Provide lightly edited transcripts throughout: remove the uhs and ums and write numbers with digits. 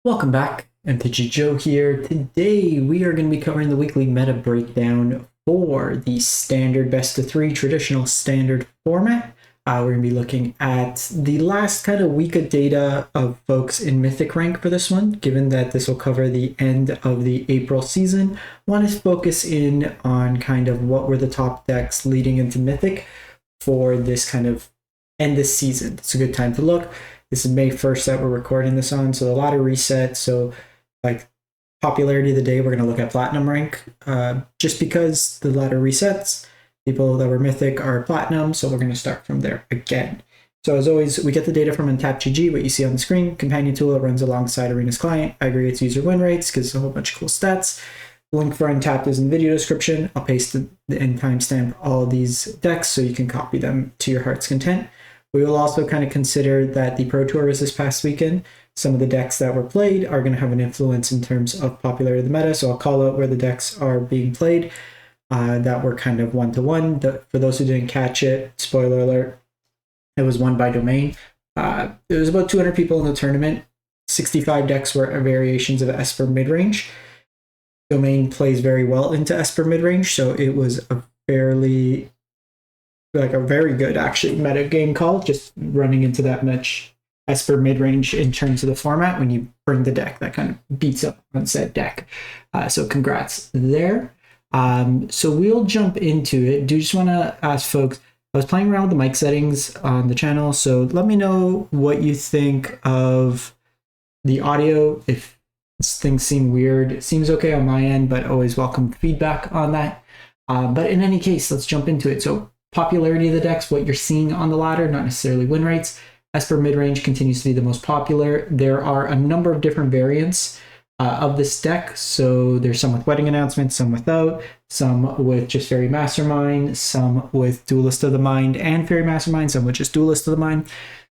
Welcome back, MTG Joe here. Today we are going to be covering the weekly meta breakdown for the standard best of three traditional standard format. We're going to be looking at the last kind of week of data of folks in Mythic rank for this one, given that this will cover the end of the April season. I want to focus in on kind of what were the top decks leading into Mythic for this kind of end this season. It's a good time to look. This is May 1st that we're recording this on, so a lot of resets. So like popularity of the day, we're going to look at Platinum rank just because the ladder resets. People that were Mythic are Platinum, so we're going to start from there again. So as always, we get the data from MTGA, what you see on the screen. Companion tool that runs alongside Arena's client, aggregates user win rates, gives a whole bunch of cool stats. The link for Untapped is in the video description. I'll paste the end timestamp all these decks so you can copy them to your heart's content. We will also kind of consider that the Pro Tour was this past weekend. Some of the decks that were played are going to have an influence in terms of popularity of the meta, so I'll call out where the decks are being played that were kind of one-to-one. For those who didn't catch it, spoiler alert, it was won by Domain. There was about 200 people in the tournament. 65 decks were variations of Esper Midrange. Domain plays very well into Esper Midrange, so it was a very good actually meta game call, just running into that much Esper midrange in terms of the format when you bring the deck that kind of beats up on said deck. So congrats there. So we'll jump into it. Do just want to ask folks, I was playing around with the mic settings on the channel, so let me know what you think of the audio. If things seem weird, it seems okay on my end, but always welcome feedback on that. But in any case, let's jump into it. So popularity of the decks, what you're seeing on the ladder, not necessarily win rates. Esper Midrange continues to be the most popular. There are a number of different variants of this deck. So there's some with Wedding Announcement, some without, some with just Fairy Mastermind, some with Duelist of the Mind and Fairy Mastermind, some with just Duelist of the Mind.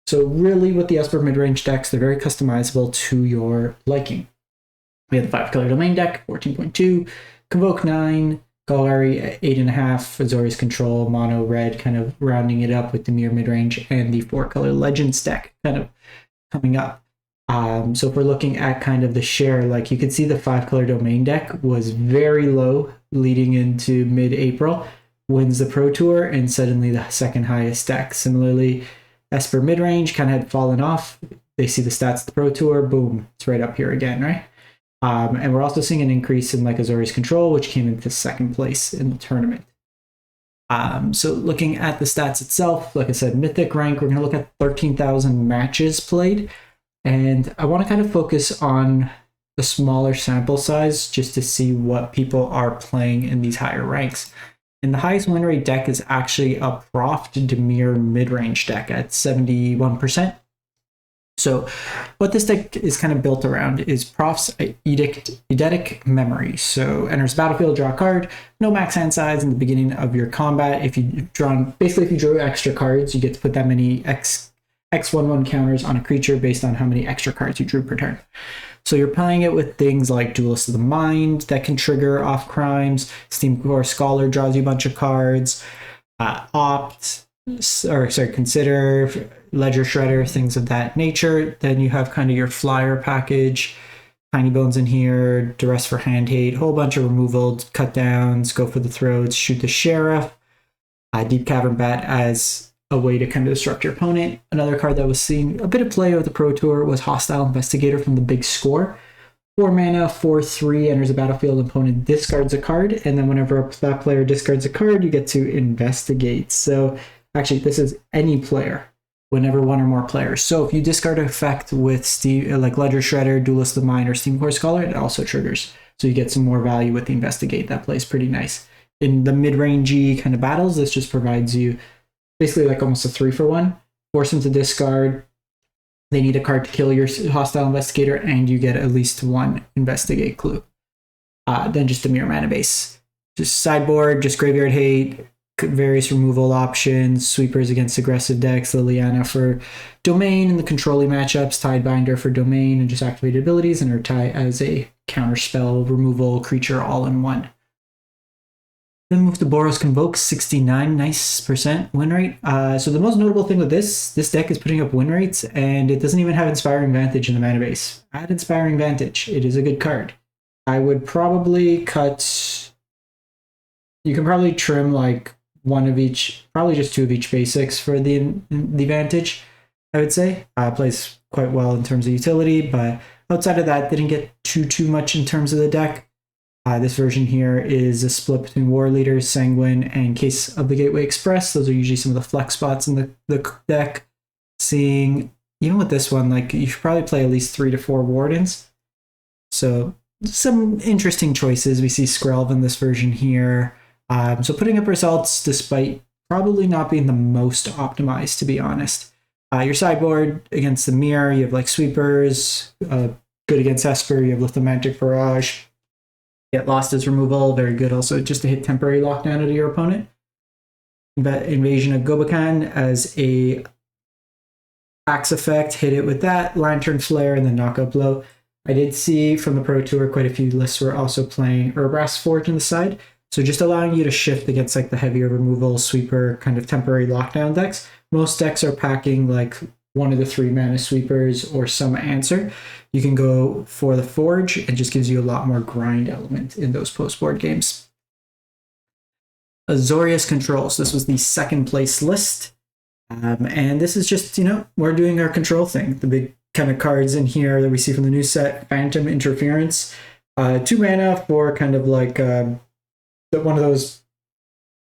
So really with the Esper Midrange decks, they're very customizable to your liking. We have the 5-color domain deck, 14.2, Convoke 9, Galari 8.5, Azorius Control, mono red, kind of rounding it up with Dimir Midrange, and the 4-color Legends deck kind of coming up. So if we're looking at kind of the share, like you can see the 5-color domain deck was very low leading into mid-April, wins the Pro Tour, and suddenly the second highest deck. Similarly, Esper Midrange kind of had fallen off. They see the stats of the Pro Tour, boom, it's right up here again, right? And we're also seeing an increase in like Azorius Control, which came into second place in the tournament. So looking at the stats itself, like I said, Mythic rank, we're going to look at 13,000 matches played. And I want to kind of focus on the smaller sample size just to see what people are playing in these higher ranks. And the highest win rate deck is actually a Prof Dimir Midrange deck at 71%. So what this deck is kind of built around is Prof's Eidetic Memory. So enters battlefield, draw a card, no max hand size in the beginning of your combat. If you drew extra cards, you get to put that many X11 counters on a creature based on how many extra cards you drew per turn. So you're playing it with things like Duelist of the Mind that can trigger off crimes, Steam Core Scholar draws you a bunch of cards, Consider, Ledger Shredder, things of that nature. Then you have kind of your flyer package, Tiny Bones in here, Duress for Hand Hate, whole bunch of removal, cut downs, go for the throats, shoot the sheriff, Deep Cavern Bat as a way to kind of disrupt your opponent. Another card that was seeing a bit of play with the Pro Tour was Hostile Investigator from the Big Score. 4 mana, 4/3, enters a battlefield, opponent discards a card, and then whenever that player discards a card, you get to investigate. So actually, this is any player, whenever one or more players. So if you discard an effect with like Ledger Shredder, Duelist of the Mind, or Steam Core Scholar, it also triggers. So you get some more value with the Investigate. That plays pretty nice. In the mid-rangey kind of battles, this just provides you basically like almost a 3-for-1. Force them to discard. They need a card to kill your Hostile Investigator, and you get at least one Investigate clue. Then just a mere mana base. Just sideboard, just Graveyard Hate, various removal options, sweepers against aggressive decks, Liliana for domain and the controlling matchups, Tidebinder for domain and just activated abilities, and Urtai as a counterspell removal creature all in one. Then move to Boros Convoke, 69, nice % win rate. So the most notable thing with this deck is putting up win rates, and it doesn't even have Inspiring Vantage in the mana base. Add Inspiring Vantage. It is a good card. I would probably cut... You can probably trim like one of each, probably just two of each basics for the Vantage, I would say. Plays quite well in terms of utility, but outside of that, didn't get too much in terms of the deck. This version here is a split between War Leaders, Sanguine, and Case of the Gateway Express. Those are usually some of the flex spots in the deck. Seeing, even with this one, like you should probably play at least 3 to 4 Wardens. So some interesting choices. We see Skrelv in this version here. So putting up results despite probably not being the most optimized, to be honest. Your sideboard against the Mirror, you have like Sweepers. Good against Esper, you have Lithomantic Barrage. Get Lost as removal, very good also just to hit temporary lockdown out of your opponent. Invasion of Gobakan as a axe effect, hit it with that, Lantern Flare, and then Knockout Blow. I did see from the Pro Tour quite a few lists were also playing Urbrass Forge on the side, so just allowing you to shift against like the heavier removal, sweeper, kind of temporary lockdown decks. Most decks are packing like one of the 3 mana sweepers or some answer. You can go for the Forge. It just gives you a lot more grind element in those post-board games. Azorius Control. So this was the 2nd place list. And this is just, we're doing our control thing. The big kind of cards in here that we see from the new set. Phantom Interference. 2 mana for kind of like one of those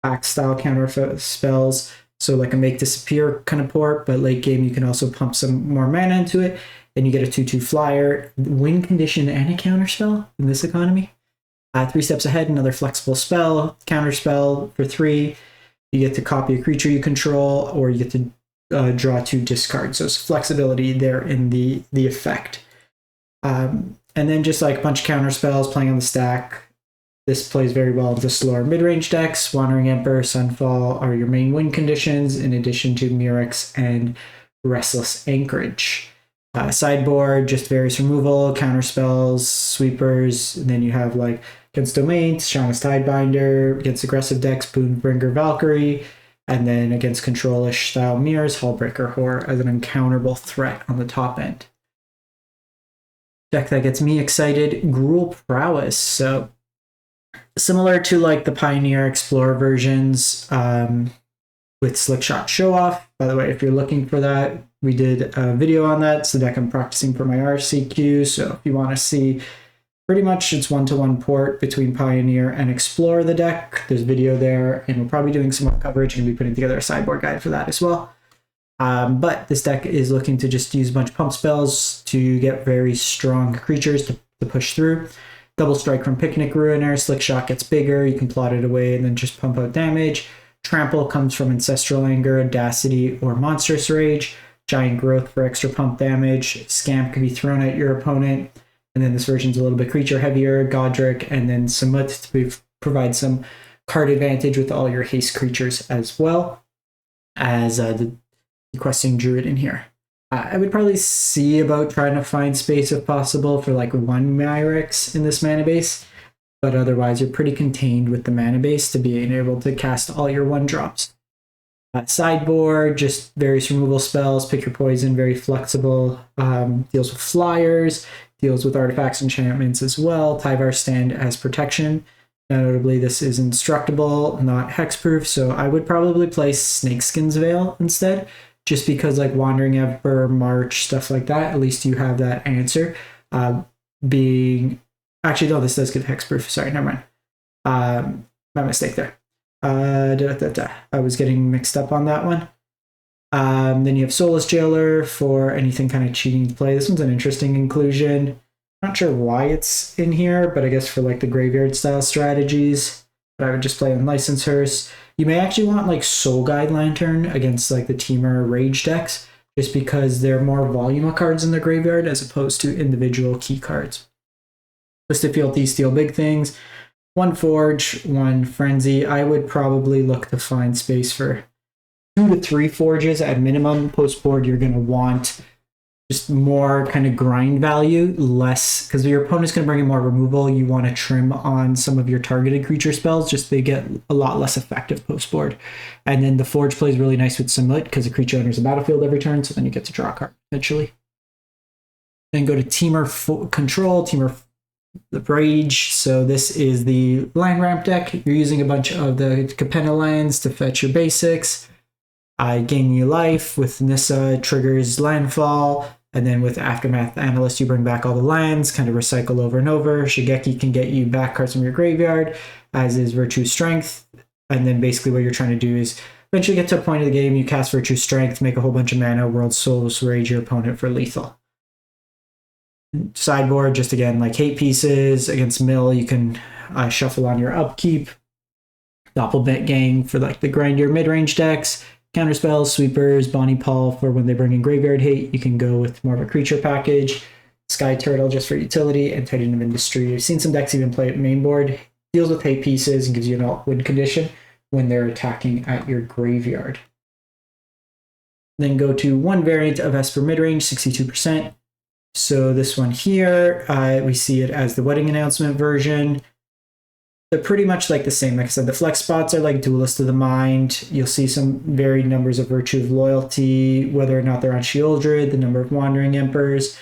pack style counter spells. So like a make disappear kind of port, but late game you can also pump some more mana into it. Then you get a 2/2 flyer, win condition, and a counter spell in this economy. 3 steps ahead, another flexible spell, counter spell for 3. You get to copy a creature you control, or you get to draw 2 discards. So it's flexibility there in the effect. And then just like a bunch of counter spells playing on the stack. This plays very well into slower mid-range decks. Wandering Emperor, Sunfall are your main win conditions, in addition to Murex and Restless Anchorage. Sideboard, just various removal, counter spells, sweepers, and then you have like against Domains, Shaman's Tidebinder, against aggressive decks, Boonbringer Valkyrie, and then against control-ish style mirrors, Hullbreaker Horror as an uncounterable threat on the top end. Deck that gets me excited, Gruul Prowess. So similar to like the Pioneer Explorer versions with Slickshot Show Off. By the way, if you're looking for that, we did a video on that. It's the deck I'm practicing for my RCQ. So if you want to see, pretty much it's 1-to-1 port between Pioneer and Explorer the deck. There's video there, and we're probably doing some more coverage and be putting together a sideboard guide for that as well. But this deck is looking to just use a bunch of pump spells to get very strong creatures to push through. Double Strike from Picnic Ruiner, Slickshot gets bigger, you can plot it away and then just pump out damage. Trample comes from Ancestral Anger, Audacity, or Monstrous Rage. Giant Growth for extra pump damage. Scamp can be thrown at your opponent. And then this version's a little bit creature heavier, Godric, and then Samut to provide some card advantage with all your haste creatures as well as the Questing Druid in here. I would probably see about trying to find space if possible for like 1 Myrex in this mana base, but otherwise you're pretty contained with the mana base to being able to cast all your 1-drops. Sideboard, just various removal spells, pick your poison, very flexible, deals with flyers, deals with artifacts, enchantments as well. Tyvar Stand as protection. Notably, this is indestructible, not hexproof, so I would probably play Snakeskin's Veil instead, just because like Wandering Emperor, March, stuff like that, at least you have that answer. Actually, no, this does get hexproof. Sorry, never mind. My mistake there. I was getting mixed up on that one. Then you have Soulless Jailer for anything kind of cheating to play. This one's an interesting inclusion. Not sure why it's in here, but I guess for like the graveyard style strategies. But I would just play Unlicensed Hearse. You may actually want like Soul Guide Lantern against like the Temur Rage decks, just because there are more volume of cards in the graveyard as opposed to individual key cards. Twisted Fealty, Steal Big Things. 1 Forge, 1 Frenzy. I would probably look to find space for 2 to 3 Forges at minimum. Post board, you're going to want just more kind of grind value, less, because your opponent's going to bring in more removal. You want to trim on some of your targeted creature spells, just they get a lot less effective post board. And then the Forge plays really nice with Samut because a creature enters the battlefield every turn, so then you get to draw a card eventually. Then go to Temur Control, Temur the Rage. So this is the land ramp deck. You're using a bunch of the Capenna lands to fetch your basics. I gain new life. With Nissa, triggers landfall. And then with Aftermath Analyst, you bring back all the lands, kind of recycle over and over. Shigeki can get you back cards from your graveyard, as is Virtue Strength. And then basically what you're trying to do is eventually get to a point of the game, you cast Virtue Strength, make a whole bunch of mana, World Souls, Rage your opponent for lethal. Sideboard, just again, like hate pieces. Against Mill, you can shuffle on your upkeep. Doppelbent Gang for like the grindier mid-range decks. Counterspells, Sweepers, Bonnie Paul for when they bring in Graveyard Hate. You can go with more of a creature package. Sky Turtle just for utility, and Titan of Industry. I've seen some decks even play at main board. Deals with hate pieces and gives you an alt-win condition when they're attacking at your graveyard. Then go to one variant of Esper Midrange, 62%. So this one here, we see it as the wedding announcement version. They're pretty much like the same. Like I said, the flex spots are like Duelist of the Mind. You'll see some varied numbers of Virtue of Loyalty, whether or not they're on Sheoldred, the number of Wandering Emperors.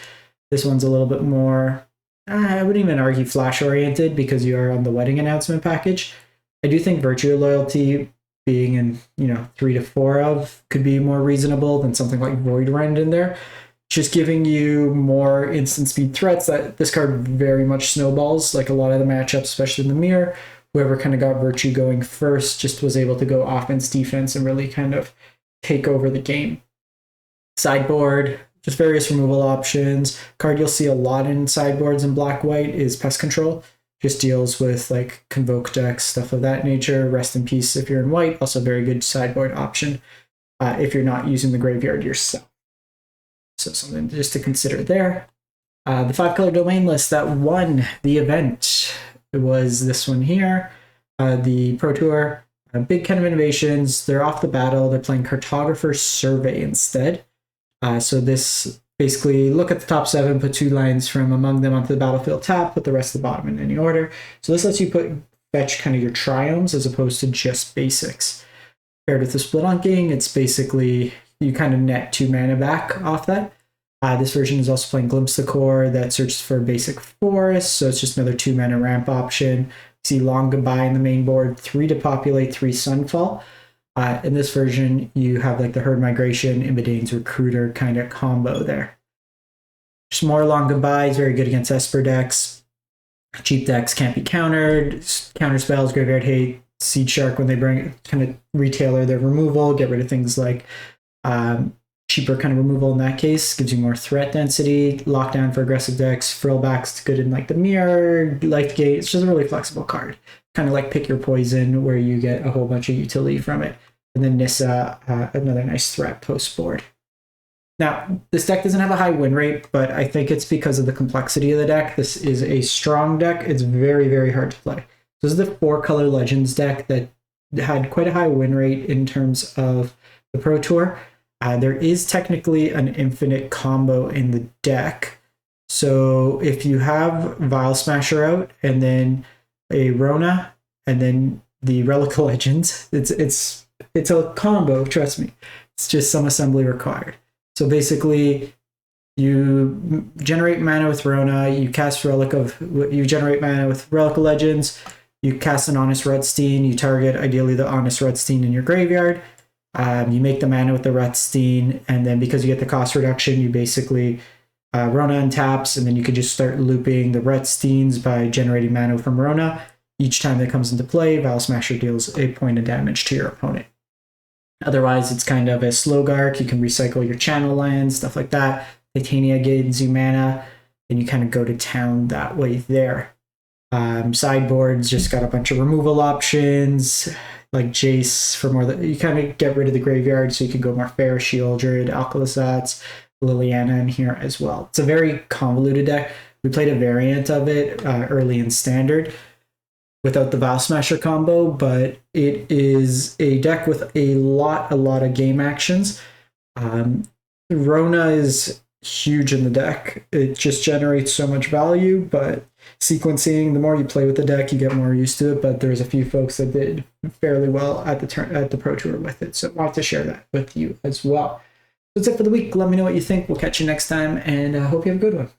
This one's a little bit more, I wouldn't even argue flash-oriented because you are on the wedding announcement package. I do think Virtue of Loyalty being in, 3 to 4 of could be more reasonable than something like Void Rend in there. Just giving you more instant speed threats. That this card very much snowballs, like a lot of the matchups, especially in the mirror. Whoever kind of got Virtue going first just was able to go offense, defense, and really kind of take over the game. Sideboard, just various removal options. Card you'll see a lot in sideboards in black-white is Pest Control. Just deals with like Convoke decks, stuff of that nature. Rest in Peace if you're in white. Also very good sideboard option if you're not using the graveyard yourself. So something just to consider there. The 5-color domain list that won the event was this one here. The Pro Tour, big kind of innovations. They're off the battle. They're playing Cartographer's Survey instead. So this basically look at the top 7, put 2 lines from among them onto the battlefield tap, put the rest of the bottom in any order. So this lets you fetch kind of your triomes as opposed to just basics. Paired with the Split Unking, it's basically you kind of net 2 mana back off that. This version is also playing Glimpse the Core that searches for basic forest, so it's just another 2 mana ramp option. You see Long Goodbye in the main board, 3 to populate, 3 Sunfall. In this version, you have like the Herd Migration, Imadane's Recruiter kind of combo there. Just more Long Goodbye is very good against Esper decks. Cheap decks can't be countered. Counter spells, Graveyard Hate, Seed Shark when they bring kind of retailer their removal, get rid of things like cheaper kind of removal in that case, gives you more threat density. Lockdown for aggressive decks. Frillback's good in like the mirror, Life Gate. It's just a really flexible card. Kind of like Pick Your Poison where you get a whole bunch of utility from it. And then Nissa, another nice threat post board. Now, this deck doesn't have a high win rate, but I think it's because of the complexity of the deck. This is a strong deck. It's very, very hard to play. This is the 4-color Legends deck that had quite a high win rate in terms of the Pro Tour. There is technically an infinite combo in the deck. So if you have Vial Smasher out and then a Rona and then the Relic of Legends, it's a combo, trust me. It's just some assembly required. So basically you generate mana with Rona, you generate mana with Relic of Legends, you cast an Honest Redstein, you target ideally the Honest Redstein in your graveyard. You make the mana with the Redstein, and then because you get the cost reduction, you basically Rona untaps, and then you can just start looping the Redsteins by generating mana from Rona. Each time that comes into play, Vial Smasher deals a point of damage to your opponent. Otherwise, it's kind of a slow Gark. You can recycle your channel lands, stuff like that. Titania gains you mana, and you kind of go to town that way there. Sideboards just got a bunch of removal options, like Jace for more you kind of get rid of the graveyard, so you can go more Fair, Sheoldred, Alkalizats, Liliana in here as well. It's a very convoluted deck. We played a variant of it early in Standard without the Vial Smasher combo, but it is a deck with a lot of game actions. Rona is huge in the deck. It just generates so much value, but sequencing, the more you play with the deck, you get more used to it. But there's a few folks that did fairly well at the Pro Tour with it. So I wanted to share that with you as well. That's it for the week. Let me know what you think. We'll catch you next time, and I hope you have a good one.